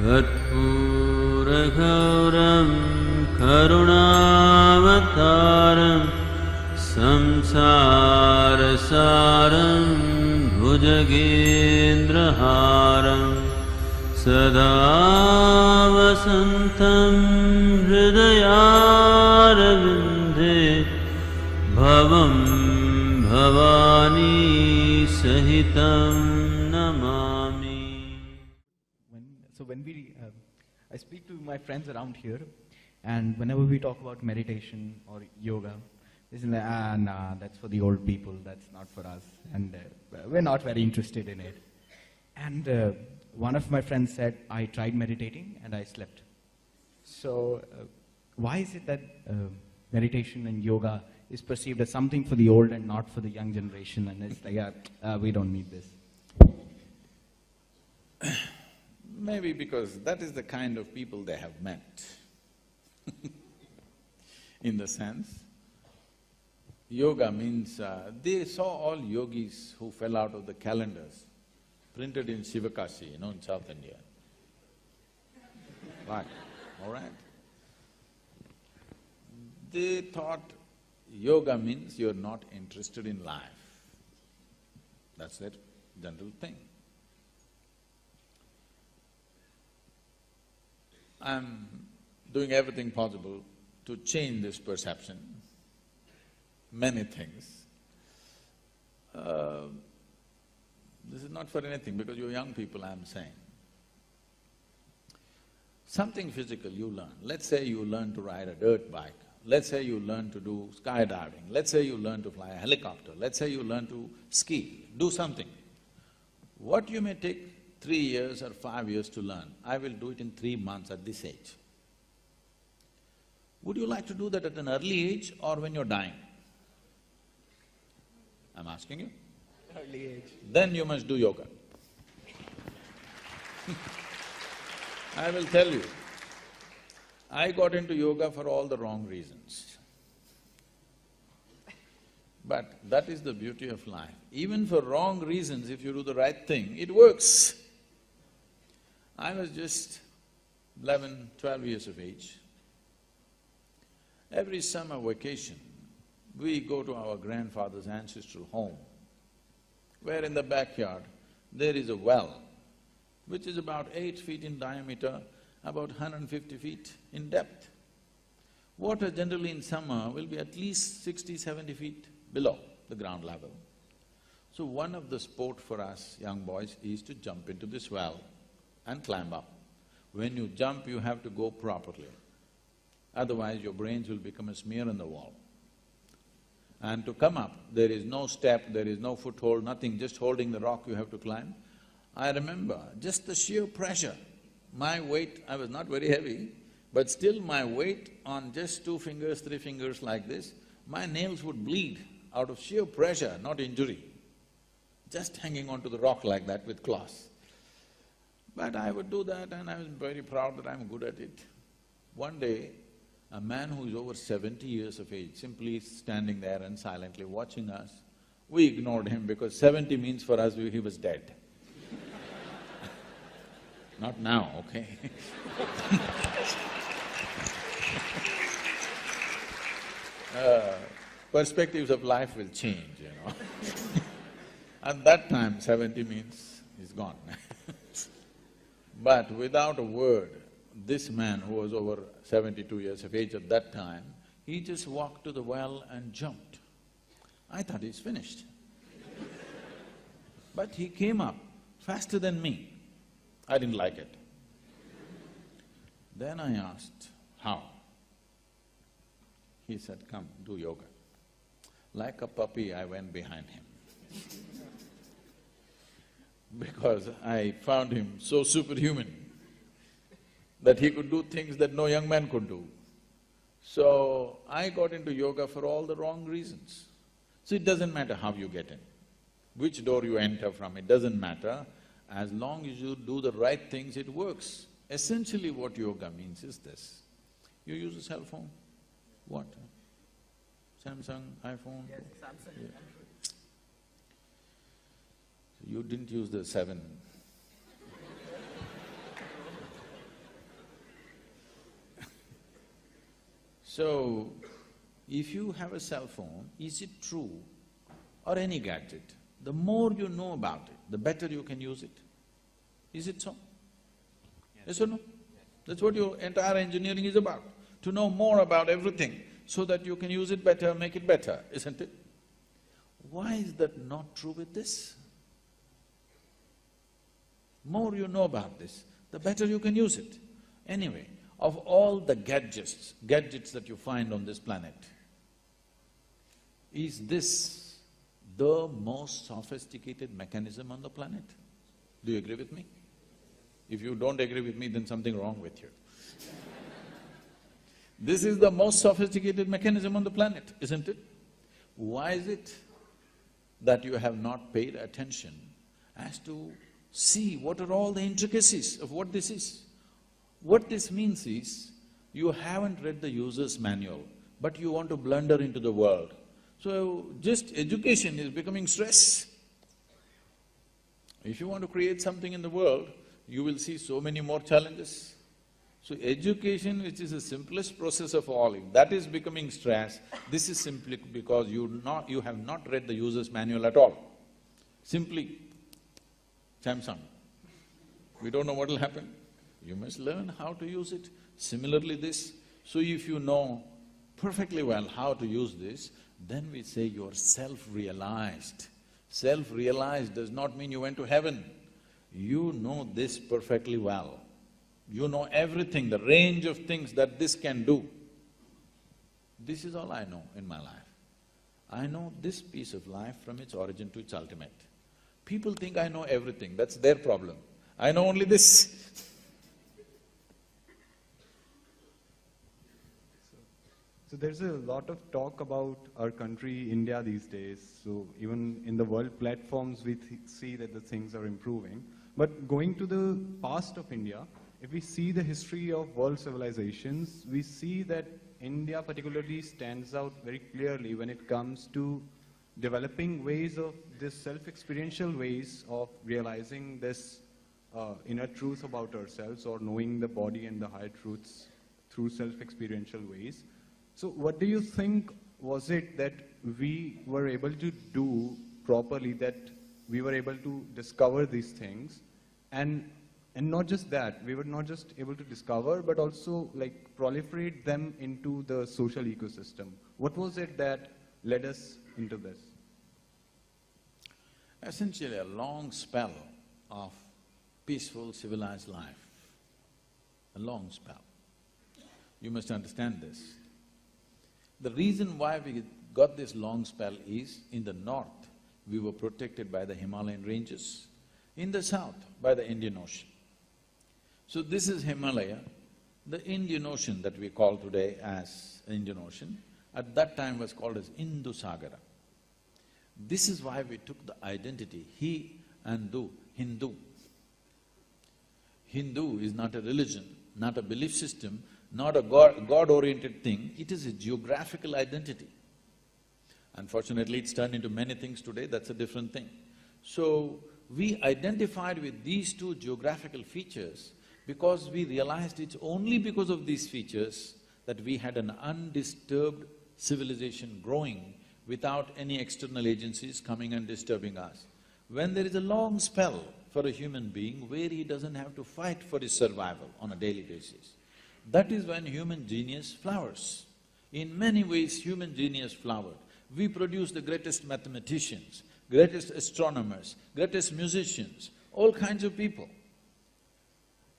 कर्पूरगौरं करुणावतारं संसारसारं भुजगेन्द्रहारं सदा वसन्तं हृदयारविन्दे भवं भवानी सहितं Namami. I speak to my friends around here, and whenever we talk about meditation or yoga, they say, nah, that's for the old people, that's not for us, and we're not very interested in it. And one of my friends said, I tried meditating and I slept. So why is it that meditation and yoga is perceived as something for the old and not for the young generation, and it's like, we don't need this? Maybe because that is the kind of people they have met. In the sense, yoga means… they saw all yogis who fell out of the calendars, printed in Shivakasi, in South India. Right, all right. They thought yoga means you're not interested in life. That's their general thing. I'm doing everything possible to change this perception, many things. This is not for anything, because you're young people, I'm saying. Something physical you learn. Let's say you learn to ride a dirt bike. Let's say you learn to do skydiving. Let's say you learn to fly a helicopter. Let's say you learn to ski. Do something. What you may take 3 years or 5 years to learn, I will do it in 3 months at this age. Would you like to do that at an early age or when you're dying? I'm asking you. Early age. Then you must do yoga. I will tell you, I got into yoga for all the wrong reasons. But that is the beauty of life. Even for wrong reasons, if you do the right thing, it works. I was just 11, 12 years of age. Every summer vacation, we go to our grandfather's ancestral home, where in the backyard there is a well, which is about 8 feet in diameter, about 150 feet in depth. Water generally in summer will be at least 60, 70 feet below the ground level. So one of the sport for us young boys is to jump into this well and climb up. When you jump, you have to go properly. Otherwise, your brains will become a smear on the wall. And to come up, there is no step, there is no foothold, nothing, just holding the rock you have to climb. I remember just the sheer pressure. My weight, I was not very heavy, but still my weight on just 2 fingers, 3 fingers like this, my nails would bleed out of sheer pressure, not injury, just hanging onto the rock like that with claws. But I would do that and I was very proud that I'm good at it. One day, a man who is over 70 years of age, simply standing there and silently watching us, we ignored him because 70 means for us he was dead. Not now, okay? Perspectives of life will change, you know. At that time, 70 means he's gone. But without a word, this man who was over 72 years of age at that time, he just walked to the well and jumped. I thought he's finished. But he came up faster than me. I didn't like it. Then I asked, how? He said, come, do yoga. Like a puppy, I went behind him. Because I found him so superhuman that he could do things that no young man could do. So, I got into yoga for all the wrong reasons. So it doesn't matter how you get in, which door you enter from, it doesn't matter. As long as you do the right things, it works. Essentially what yoga means is this. You use a cell phone? What? Samsung, iPhone? Yes, Samsung. Yeah. You didn't use the 7. So, if you have a cell phone, is it true, or any gadget, the more you know about it, the better you can use it? Is it so? Yes or no? That's what your entire engineering is about, to know more about everything so that you can use it better, make it better, isn't it? Why is that not true with this? More you know about this, the better you can use it. Anyway, of all the gadgets that you find on this planet, is this the most sophisticated mechanism on the planet? Do you agree with me? If you don't agree with me, then something wrong with you. This is the most sophisticated mechanism on the planet, isn't it? Why is it that you have not paid attention as to see what are all the intricacies of what this is? What this means is, you haven't read the user's manual, but you want to blunder into the world. So, just education is becoming stress. If you want to create something in the world, you will see so many more challenges. So, education, which is the simplest process of all, if that is becoming stress, this is simply because you have not read the user's manual at all. Simply, Samsung, we don't know what will happen. You must learn how to use it. Similarly this, so if you know perfectly well how to use this, then we say you're self-realized. Self-realized does not mean you went to heaven. You know this perfectly well. You know everything, the range of things that this can do. This is all I know in my life. I know this piece of life from its origin to its ultimate. People think I know everything, that's their problem. I know only this. So there's a lot of talk about our country, India, these days. So even in the world platforms, we see that the things are improving. But going to the past of India, if we see the history of world civilizations, we see that India particularly stands out very clearly when it comes to developing ways of this self-experiential ways of realizing this inner truth about ourselves, or knowing the body and the higher truths through self-experiential ways. So what do you think was it that we were able to do properly, that we were able to discover these things? And not just that, we were not just able to discover, but also like proliferate them into the social ecosystem. What was it that led us into this? Essentially a long spell of peaceful, civilized life. A long spell. You must understand this. The reason why we got this long spell is, in the north, we were protected by the Himalayan ranges, in the south, by the Indian Ocean. So this is Himalaya. The Indian Ocean that we call today as Indian Ocean, at that time was called as Indusagara. This is why we took the identity, he and do, Hindu. Hindu is not a religion, not a belief system, not a God-oriented thing, it is a geographical identity. Unfortunately, it's turned into many things today, that's a different thing. So, we identified with these two geographical features because we realized it's only because of these features that we had an undisturbed civilization growing without any external agencies coming and disturbing us. When there is a long spell for a human being where he doesn't have to fight for his survival on a daily basis, that is when human genius flowers. In many ways, human genius flowered. We produce the greatest mathematicians, greatest astronomers, greatest musicians, all kinds of people.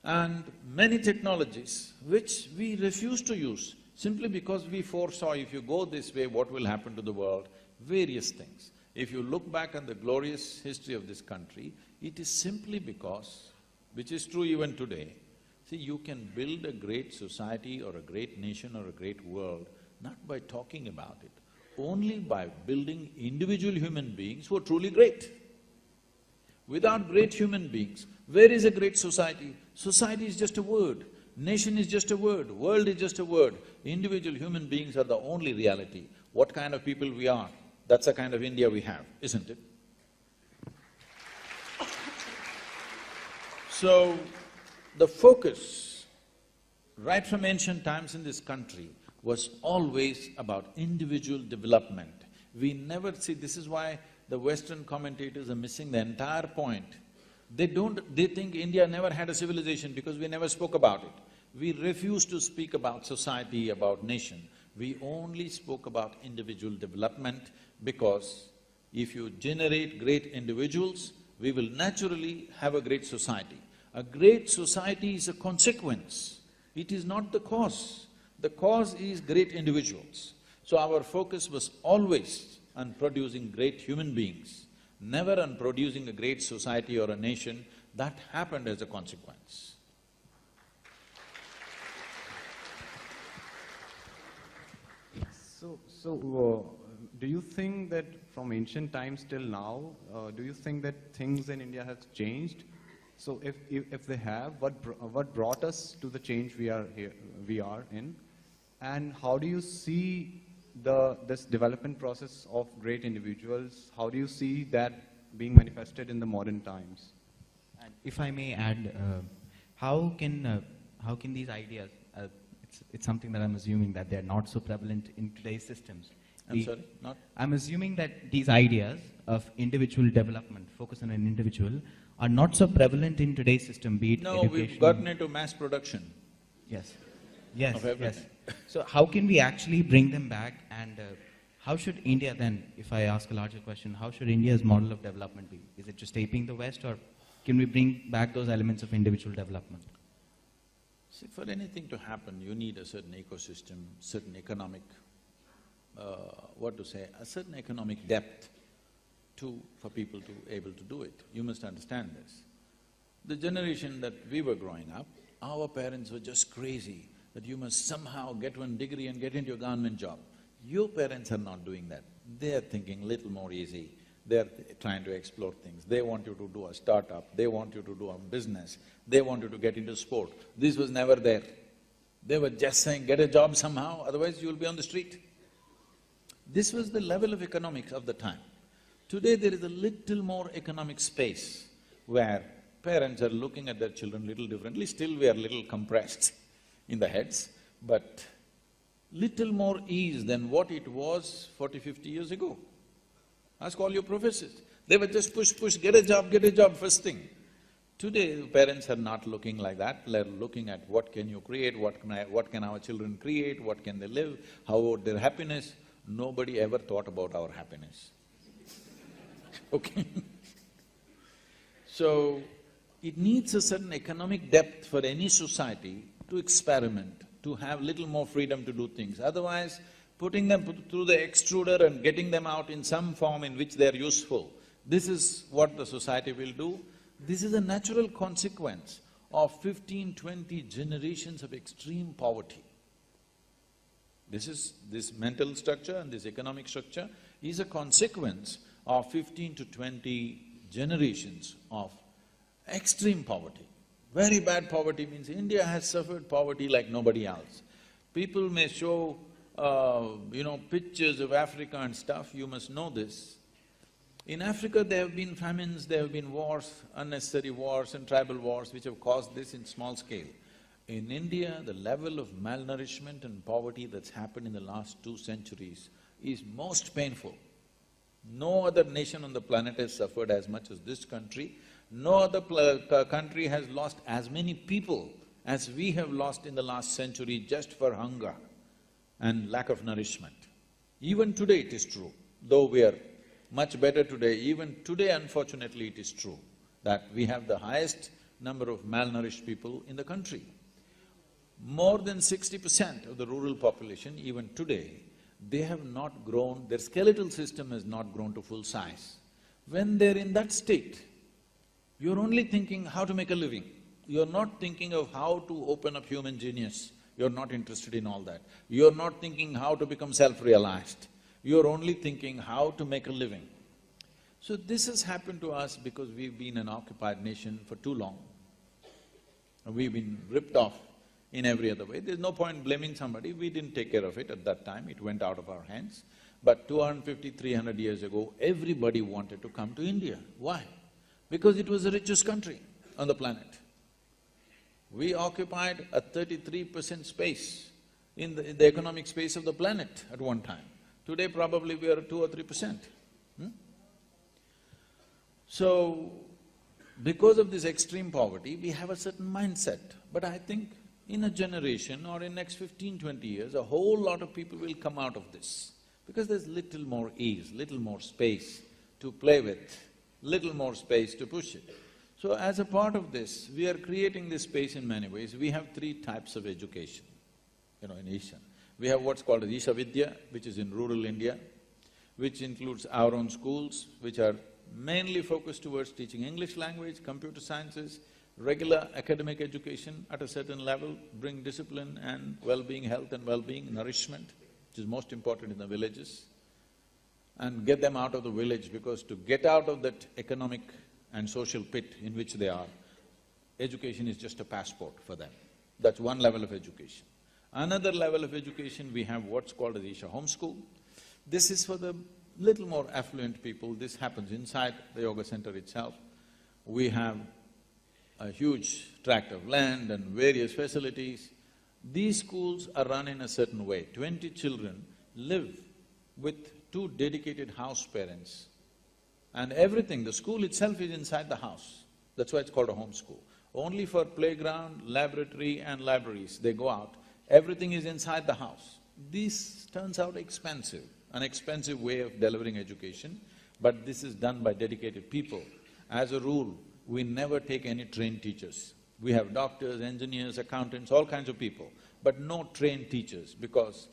And many technologies which we refuse to use simply because we foresaw if you go this way, what will happen to the world, various things. If you look back on the glorious history of this country, it is simply because, which is true even today, see, you can build a great society or a great nation or a great world not by talking about it, only by building individual human beings who are truly great. Without great human beings, where is a great society? Society is just a word, nation is just a word, world is just a word. Individual human beings are the only reality. What kind of people we are, that's the kind of India we have, isn't it? So, the focus, right from ancient times in this country, was always about individual development. We never see… This is why the Western commentators are missing the entire point. They think India never had a civilization because we never spoke about it. We refused to speak about society, about nation. We only spoke about individual development because if you generate great individuals, we will naturally have a great society. A great society is a consequence, it is not the cause. The cause is great individuals. So our focus was always on producing great human beings, never on producing a great society or a nation. That happened as a consequence. Do you think that from ancient times till now, do you think that things in India have changed? So if they have, what brought us to the change we are in? And how do you see this development process of great individuals? How do you see that being manifested in the modern times? And if I may add, how can these ideas, it's something that I'm assuming that they're not so prevalent in today's systems. Sorry, not? I'm assuming that these ideas of individual development, focus on an individual, are not so prevalent in today's system, be it No, education. we've gotten into mass production. Yes, Of yes. everything. So how can we actually bring them back, and how should India then, if I ask a larger question, how should India's model of development be? Is it just aping the West, or can we bring back those elements of individual development? See, for anything to happen, you need a certain ecosystem, certain economic, a certain economic depth for people to able to do it. You must understand this. The generation that we were growing up, our parents were just crazy that you must somehow get one degree and get into a government job. Your parents are not doing that. They are thinking little more easy. They're trying to explore things. They want you to do a startup, they want you to do a business, they want you to get into sport. This was never there. They were just saying, get a job somehow, otherwise you'll be on the street. This was the level of economics of the time. Today there is a little more economic space where parents are looking at their children little differently. Still we are little compressed in the heads, but little more ease than what it was 40, 50 years ago. Ask all your professors. They were just push, get a job first thing. Today, parents are not looking like that. They're looking at what can you create, what can our children create, what can they live, how about their happiness. Nobody ever thought about our happiness. Okay? So, it needs a certain economic depth for any society to experiment, to have little more freedom to do things. Otherwise, putting them through the extruder and getting them out in some form in which they're useful, this is what the society will do. This is a natural consequence of 15, 20 generations of extreme poverty. This mental structure and this economic structure is a consequence of 15 to 20 generations of extreme poverty. Very bad poverty means India has suffered poverty like nobody else. People may show, pictures of Africa and stuff, you must know this. In Africa, there have been famines, there have been wars, unnecessary wars and tribal wars which have caused this in small scale. In India, the level of malnourishment and poverty that's happened in the last 2 centuries is most painful. No other nation on the planet has suffered as much as this country. No other country has lost as many people as we have lost in the last century just for hunger and lack of nourishment. Even today it is true, though we are much better today, even today unfortunately it is true that we have the highest number of malnourished people in the country. More than 60% of the rural population, even today, they have not grown, their skeletal system has not grown to full size. When they're in that state, you're only thinking how to make a living. You're not thinking of how to open up human genius. You're not interested in all that. You're not thinking how to become self-realized. You're only thinking how to make a living. So this has happened to us because we've been an occupied nation for too long. We've been ripped off in every other way. There's no point blaming somebody, we didn't take care of it at that time, it went out of our hands. But 250, 300 years ago, everybody wanted to come to India. Why? Because it was the richest country on the planet. We occupied a 33% space in the economic space of the planet at one time. Today probably we are 2 or 3%. So, because of this extreme poverty, we have a certain mindset. But I think in a generation or in next 15, 20 years, a whole lot of people will come out of this. Because there's little more ease, little more space to play with, little more space to push it. So as a part of this, we are creating this space in many ways. We have 3 types of education, in Isha. We have what's called as Isha Vidya, which is in rural India, which includes our own schools, which are mainly focused towards teaching English language, computer sciences, regular academic education at a certain level, bring discipline and well-being, health and well-being, nourishment, which is most important in the villages, and get them out of the village, because to get out of that economic and social pit in which they are, education is just a passport for them. That's one level of education. Another level of education, we have what's called as Isha Homeschool. This is for the little more affluent people. This happens inside the yoga center itself. We have a huge tract of land and various facilities. These schools are run in a certain way. 20 children live with 2 dedicated house parents, and everything, the school itself is inside the house. That's why it's called a home school. Only for playground, laboratory and libraries, they go out. Everything is inside the house. This turns out expensive, an expensive way of delivering education, but this is done by dedicated people. As a rule, we never take any trained teachers. We have doctors, engineers, accountants, all kinds of people, but no trained teachers, because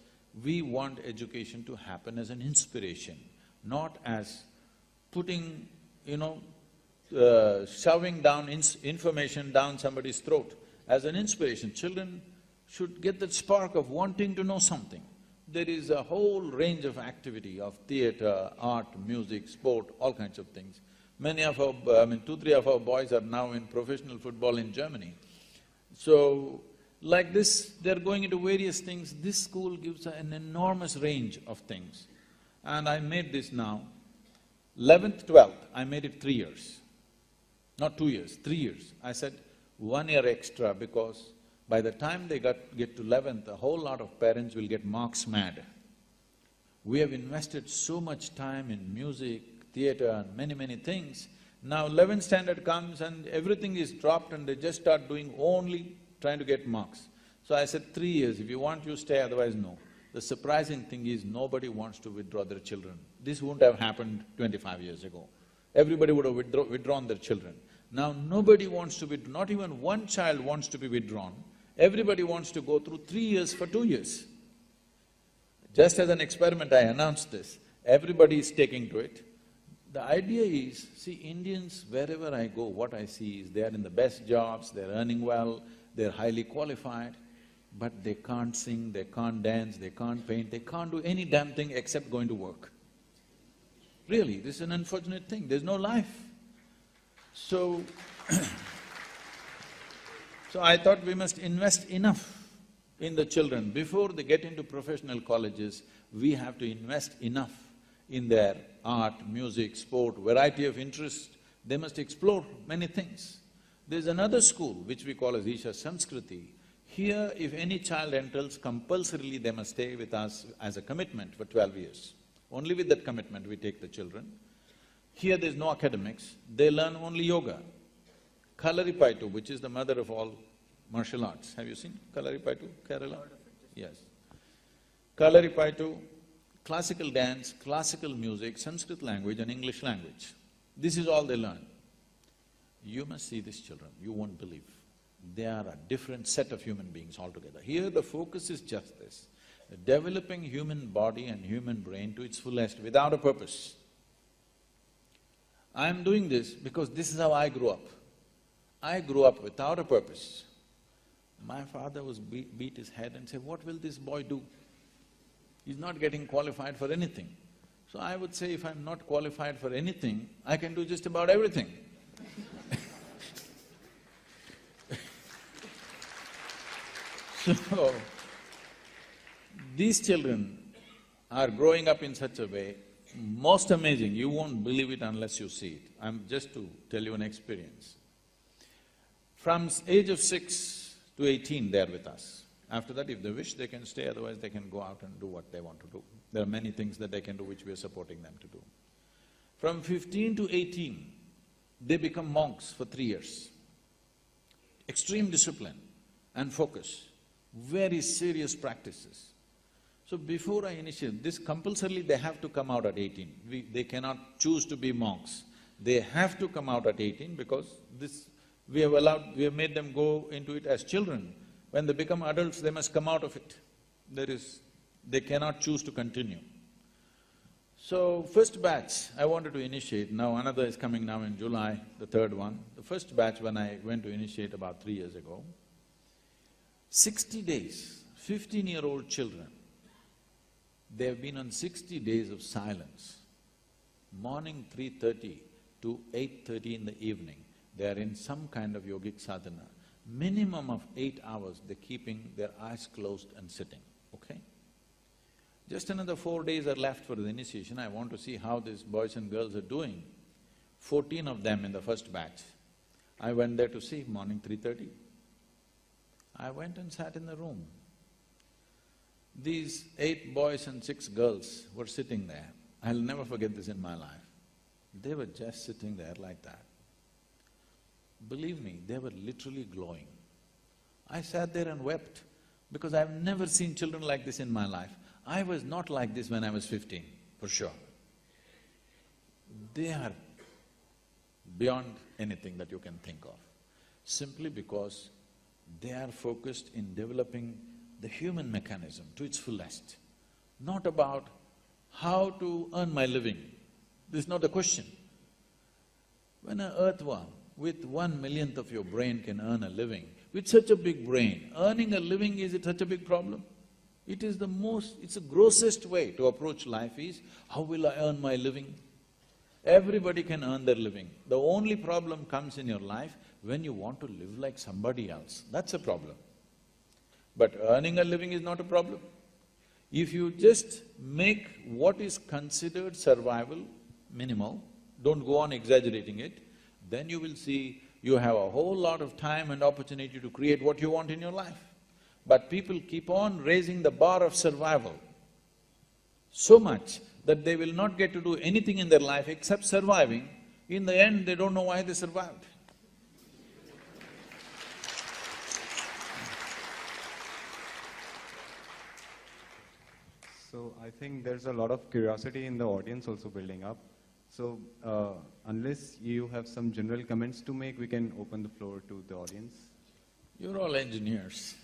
we want education to happen as an inspiration, not as putting, shoving down information down somebody's throat. As an inspiration, children should get that spark of wanting to know something. There is a whole range of activity of theatre, art, music, sport, all kinds of things. Many of our… 2, 3 of our boys are now in professional football in Germany. So, like this, they're going into various things. This school gives an enormous range of things. And I made this now, 11th, 12th, I made it 3 years. Not 2 years, 3 years. I said 1 year extra, because by the time they get to 11th, a whole lot of parents will get marks mad. We have invested so much time in music, theatre and many things. Now 11th standard comes and everything is dropped and they just start doing only trying to get marks. So I said 3 years, if you want you stay, otherwise no. The surprising thing is nobody wants to withdraw their children. This wouldn't have happened 25 years ago. Everybody would have withdrawn their children. Now nobody wants to withdraw, not even one child wants to be withdrawn. Everybody wants to go through 3 years for 2 years. Just as an experiment, I announced this. Everybody is taking to it. The idea is, see, Indians, wherever I go, what I see is they are in the best jobs, they're earning well, they're highly qualified, but they can't sing, they can't dance, they can't paint, they can't do any damn thing except going to work. Really, this is an unfortunate thing, there's no life. So, so I thought we must invest enough in the children. Before they get into professional colleges, we have to invest enough in their art, music, sport, variety of interests. They must explore many things. There's another school which we call as Isha Samskriti. Here, if any child enters, compulsorily they must stay with us as a commitment for 12 years. Only with that commitment we take the children. Here there's no academics, they learn only yoga. Kalaripayattu, which is the mother of all martial arts. Have you seen Kalaripayattu, Kerala? Yes. Kalaripayattu, classical dance, classical music, Sanskrit language and English language. This is all they learn. You must see these children, you won't believe. They are a different set of human beings altogether. Here the focus is just this, developing human body and human brain to its fullest without a purpose. I'm doing this because this is how I grew up. I grew up without a purpose. My father was beat his head and said, what will this boy do? He's not getting qualified for anything. So I would say, if I'm not qualified for anything, I can do just about everything. So, these children are growing up in such a way, most amazing, you won't believe it unless you see it. I'm just to tell you an experience. From age of 6 to 18, they're with us. After that, if they wish, they can stay, otherwise they can go out and do what they want to do. There are many things that they can do which we are supporting them to do. From 15 to 18, they become monks for 3 years. Extreme discipline and focus, very serious practices. So before I initiate this, compulsorily they have to come out at 18. They cannot choose to be monks. They have to come out at 18 because we have made them go into it as children. When they become adults, they must come out of it. They cannot choose to continue. So, first batch I wanted to initiate, now another is coming now in July, the third one. The first batch when I went to initiate about 3 years ago, 60 days, 15-year-old children, they have been on 60 days of silence. Morning 3:30 to 8:30 in the evening, they are in some kind of yogic sadhana. Minimum of 8 hours, they're keeping their eyes closed and sitting, okay? Just another 4 days are left for the initiation. I want to see how these boys and girls are doing. 14 of them in the first batch. I went there to see, morning 3:30. I went and sat in the room. These 8 boys and 6 girls were sitting there. I'll never forget this in my life. They were just sitting there like that. Believe me, they were literally glowing. I sat there and wept because I've never seen children like this in my life. I was not like this when I was 15, for sure. They are beyond anything that you can think of, simply because they are focused in developing the human mechanism to its fullest, not about how to earn my living. This is not the question. When an earthworm with 1/1,000,000th of your brain can earn a living, with such a big brain, earning a living, is it such a big problem? It's the grossest way to approach life is, how will I earn my living? Everybody can earn their living. The only problem comes in your life when you want to live like somebody else, that's a problem. But earning a living is not a problem. If you just make what is considered survival minimal, don't go on exaggerating it, then you will see you have a whole lot of time and opportunity to create what you want in your life. But people keep on raising the bar of survival so much that they will not get to do anything in their life except surviving. In the end, they don't know why they survived. So I think there's a lot of curiosity in the audience also building up. So unless you have some general comments to make, we can open the floor to the audience. You're all engineers.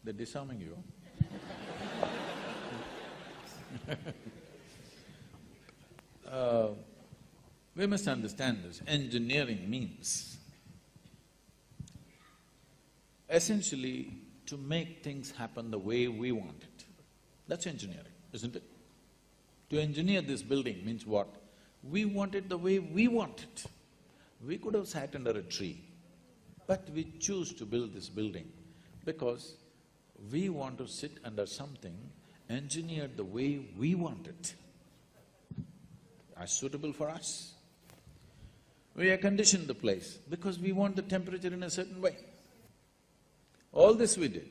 They're disarming you. We must understand this. Engineering means essentially to make things happen the way we want it. That's engineering, isn't it? To engineer this building means what? We want it the way we want it. We could have sat under a tree, but we choose to build this building because we want to sit under something engineered the way we want it, as suitable for us. We have conditioned the place because we want the temperature in a certain way. All this we did.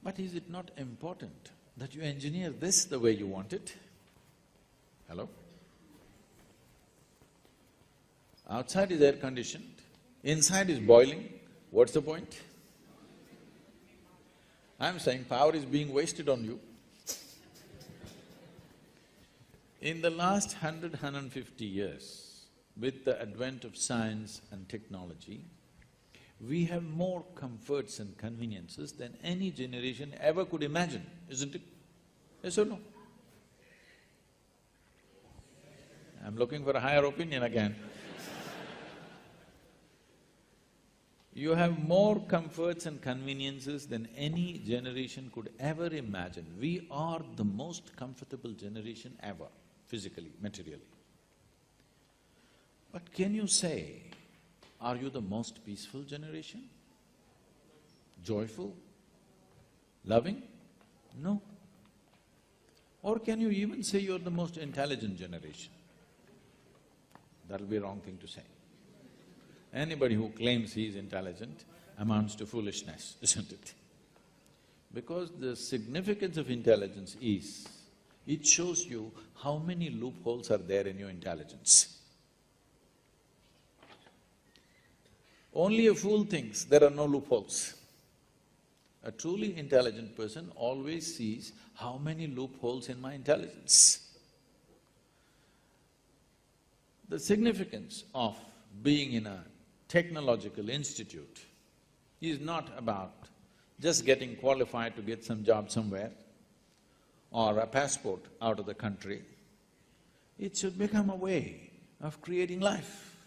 But is it not important that you engineer this the way you want it? Hello? Outside is air-conditioned, inside is boiling, what's the point? I'm saying power is being wasted on you. In the last 150 years, with the advent of science and technology, we have more comforts and conveniences than any generation ever could imagine, isn't it? Yes or no? I'm looking for a higher opinion again. You have more comforts and conveniences than any generation could ever imagine. We are the most comfortable generation ever, physically, materially. But can you say, are you the most peaceful generation? Joyful? Loving? No. Or can you even say you're the most intelligent generation? That'll be a wrong thing to say. Anybody who claims he is intelligent amounts to foolishness, isn't it? Because the significance of intelligence is, it shows you how many loopholes are there in your intelligence. Only a fool thinks there are no loopholes. A truly intelligent person always sees how many loopholes in my intelligence. The significance of being in a technological institute is not about just getting qualified to get some job somewhere or a passport out of the country. It should become a way of creating life,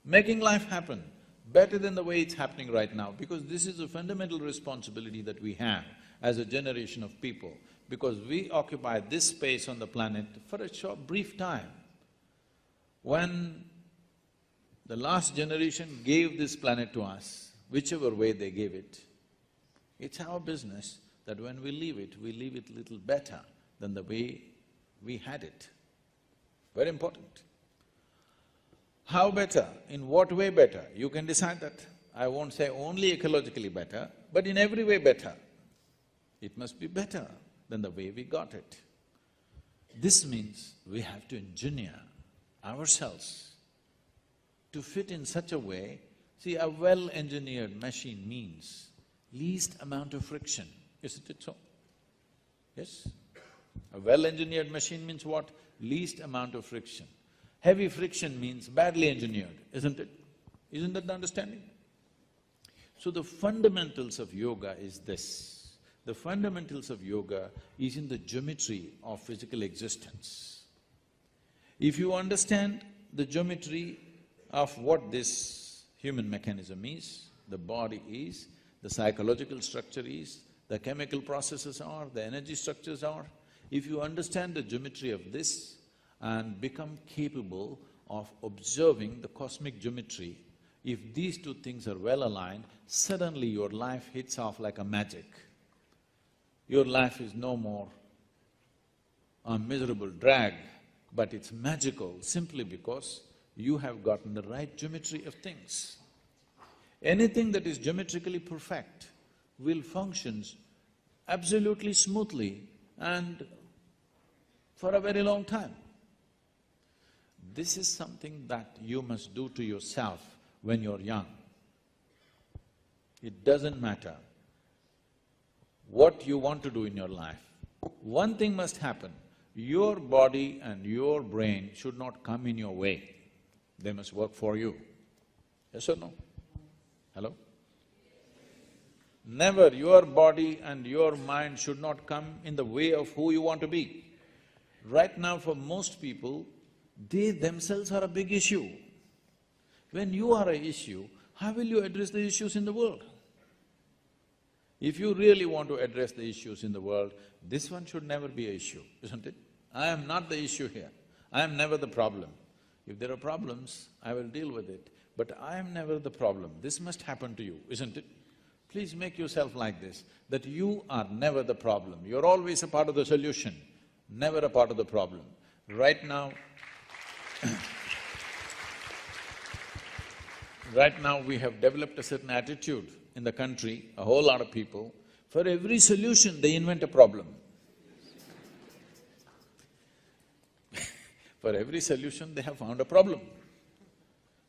making life happen better than the way it's happening right now, because this is a fundamental responsibility that we have as a generation of people, because we occupy this space on the planet for a short, brief time. When the last generation gave this planet to us, whichever way they gave it, it's our business that when we leave it little better than the way we had it. Very important. How better? In what way better? You can decide that. I won't say only ecologically better, but in every way better. It must be better than the way we got it. This means we have to engineer ourselves to fit in such a way. See, a well-engineered machine means least amount of friction, isn't it so? Yes? A well-engineered machine means what? Least amount of friction. Heavy friction means badly engineered, isn't it? Isn't that the understanding? So the fundamentals of yoga is this. The fundamentals of yoga is in the geometry of physical existence. If you understand the geometry of what this human mechanism is, the body is, the psychological structure is, the chemical processes are, the energy structures are, if you understand the geometry of this and become capable of observing the cosmic geometry, if these two things are well aligned, suddenly your life hits off like a magic. Your life is no more a miserable drag, but it's magical simply because you have gotten the right geometry of things. Anything that is geometrically perfect will function absolutely smoothly and for a very long time. This is something that you must do to yourself when you're young. It doesn't matter what you want to do in your life. One thing must happen, your body and your brain should not come in your way. They must work for you. Yes or no? Hello? Never your body and your mind should not come in the way of who you want to be. Right now for most people, they themselves are a big issue. When you are an issue, how will you address the issues in the world? If you really want to address the issues in the world, this one should never be an issue, isn't it? I am not the issue here. I am never the problem. If there are problems, I will deal with it, but I am never the problem. This must happen to you, isn't it? Please make yourself like this, that you are never the problem. You're always a part of the solution, never a part of the problem. Right now, right now we have developed a certain attitude in the country, a whole lot of people, for every solution they invent a problem. For every solution they have found a problem.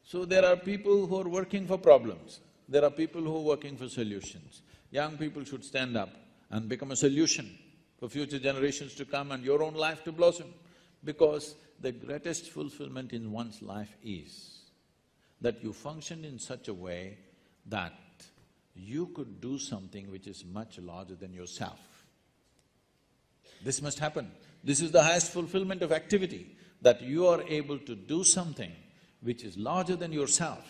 So there are people who are working for problems, there are people who are working for solutions. Young people should stand up and become a solution for future generations to come and your own life to blossom. Because the greatest fulfillment in one's life is that you function in such a way that you could do something which is much larger than yourself. This must happen. This is the highest fulfillment of activity, that you are able to do something which is larger than yourself.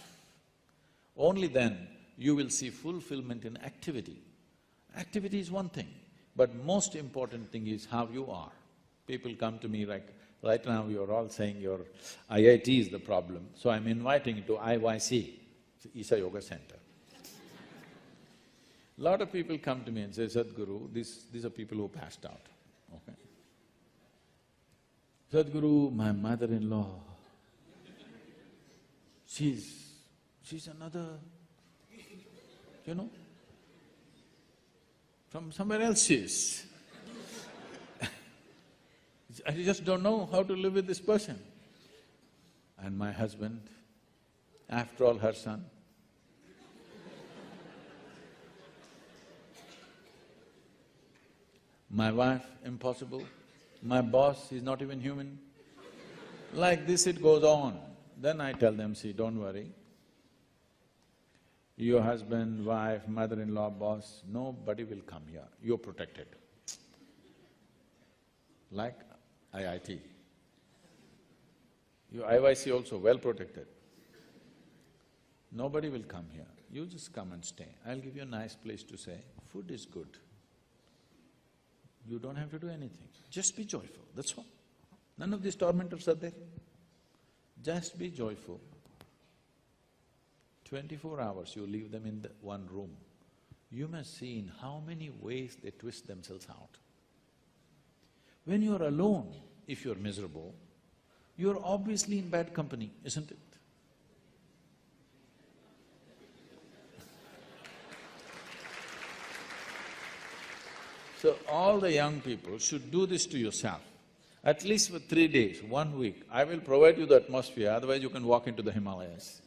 Only then you will see fulfillment in activity. Activity is one thing, but most important thing is how you are. People come to me like, right now you're all saying your IIT is the problem, so I'm inviting you to IYC, Isha Yoga Center. Lot of people come to me and say, Sadhguru, these are people who passed out, okay? Sadhguru, my mother-in-law, she's another, from somewhere else she is. I just don't know how to live with this person. And my husband, after all, her son. My wife, impossible. My boss, he's not even human. Like this it goes on. Then I tell them, see, don't worry. Your husband, wife, mother-in-law, boss, nobody will come here, you're protected. Like IIT. Your IYC also well protected. Nobody will come here, you just come and stay. I'll give you a nice place to stay, food is good. You don't have to do anything, just be joyful, that's all. None of these tormentors are there. Just be joyful. 24 hours you leave them in the one room. You must see in how many ways they twist themselves out. When you're alone, if you're miserable, you're obviously in bad company, isn't it? So all the young people should do this to yourself. At least for 3 days, 1 week, I will provide you the atmosphere, otherwise you can walk into the Himalayas.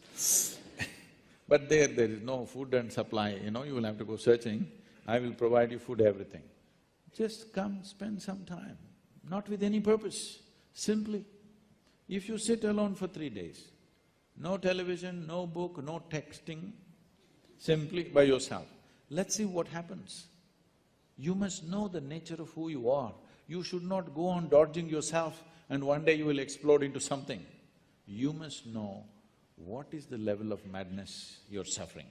But there is no food and supply, you will have to go searching. I will provide you food, everything. Just come, spend some time, not with any purpose, simply. If you sit alone for 3 days, no television, no book, no texting, simply by yourself, let's see what happens. You must know the nature of who you are. You should not go on dodging yourself and one day you will explode into something. You must know what is the level of madness you're suffering.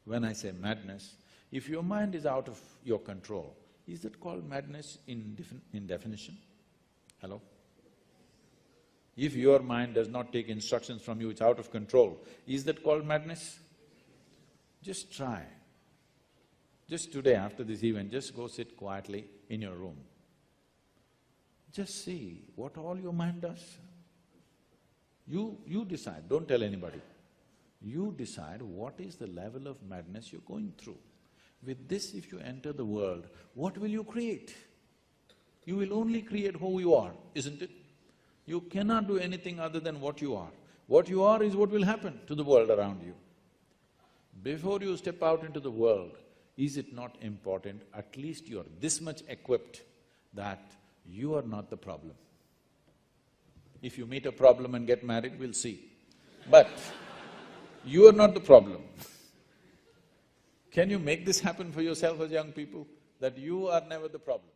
When I say madness, if your mind is out of your control, is that called madness in definition? Hello? If your mind does not take instructions from you, it's out of control, is that called madness? Just try. Just today, after this event, just go sit quietly in your room. Just see what all your mind does. You decide, don't tell anybody. You decide what is the level of madness you're going through. With this, if you enter the world, what will you create? You will only create who you are, isn't it? You cannot do anything other than what you are. What you are is what will happen to the world around you. Before you step out into the world, is it not important, at least you're this much equipped that you are not the problem? If you meet a problem and get married, we'll see. But you are not the problem. Can you make this happen for yourself as young people, that you are never the problem?